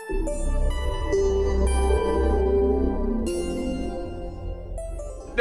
The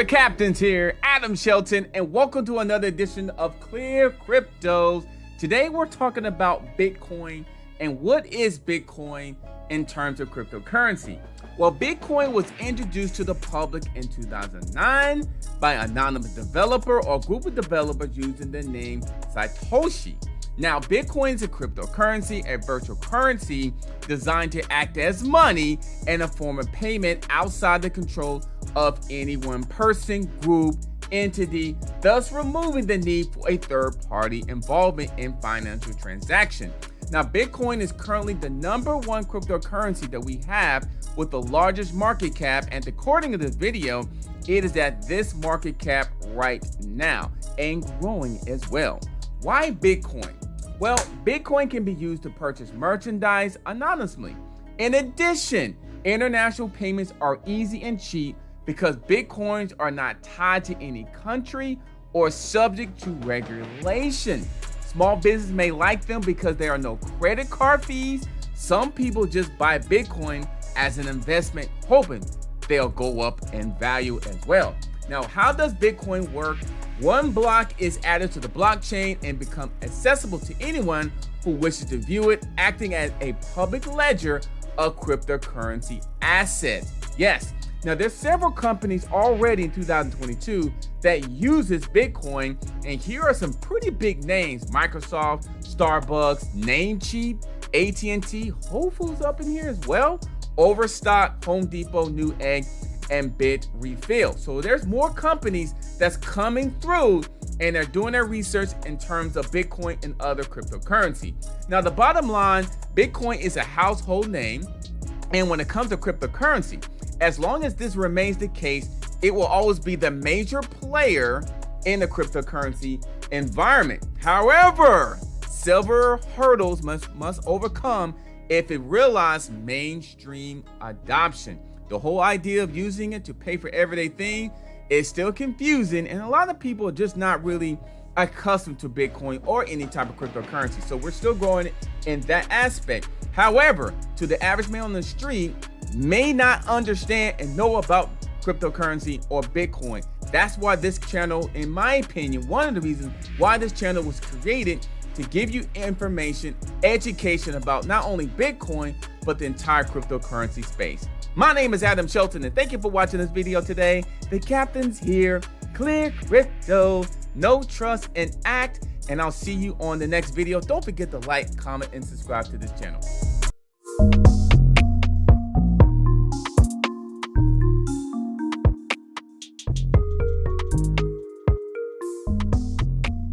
captain's here, Adam Shelton, and welcome to another edition of ClearCryptos. Today we're talking about Bitcoin and what is Bitcoin in terms of cryptocurrency. Well, Bitcoin was introduced to the public in 2009 by an anonymous developer or group of developers using the name Satoshi. Now, Bitcoin is a cryptocurrency, a virtual currency designed to act as money and a form of payment outside the control of any one person, group, entity, thus removing the need for a third-party involvement in financial transactions. Now, Bitcoin is currently the #1 cryptocurrency that we have with the largest market cap, and according to this video, it is at this market cap right now and growing as well. Why Bitcoin? Well, Bitcoin can be used to purchase merchandise anonymously. In addition, international payments are easy and cheap because Bitcoins are not tied to any country or subject to regulation. Small business may like them because there are no credit card fees. Some people just buy Bitcoin as an investment, hoping they'll go up in value as well. Now, how does Bitcoin work? One block is added to the blockchain and become accessible to anyone who wishes to view it, acting as a public ledger of cryptocurrency assets. Yes. Now, there's several companies already in 2022 that uses Bitcoin, and here are some pretty big names: Microsoft, Starbucks, Namecheap, AT&T, Whole Foods up in here as well, Overstock, Home Depot, Newegg, and Bitrefill. So there's more companies that's coming through and they're doing their research in terms of Bitcoin and other cryptocurrency. Now, the bottom line, Bitcoin is a household name, and when it comes to cryptocurrency, as long as this remains the case, it will always be the major player in the cryptocurrency environment. However, several hurdles must overcome if it realizes mainstream adoption. The whole idea of using it to pay for everyday things is still confusing, and a lot of people are just not really accustomed to Bitcoin or any type of cryptocurrency. So we're still growing in that aspect. However, to the average man on the street, may not understand and know about cryptocurrency or Bitcoin. That's why this channel, in my opinion, one of the reasons why this channel was created, to give you information, education about not only Bitcoin, but the entire cryptocurrency space. My name is Adam Shelton, and thank you for watching this video today. The captain's here, ClearCryptos, know, trust, and act, and I'll see you on the next video. Don't forget to like, comment, and subscribe to this channel.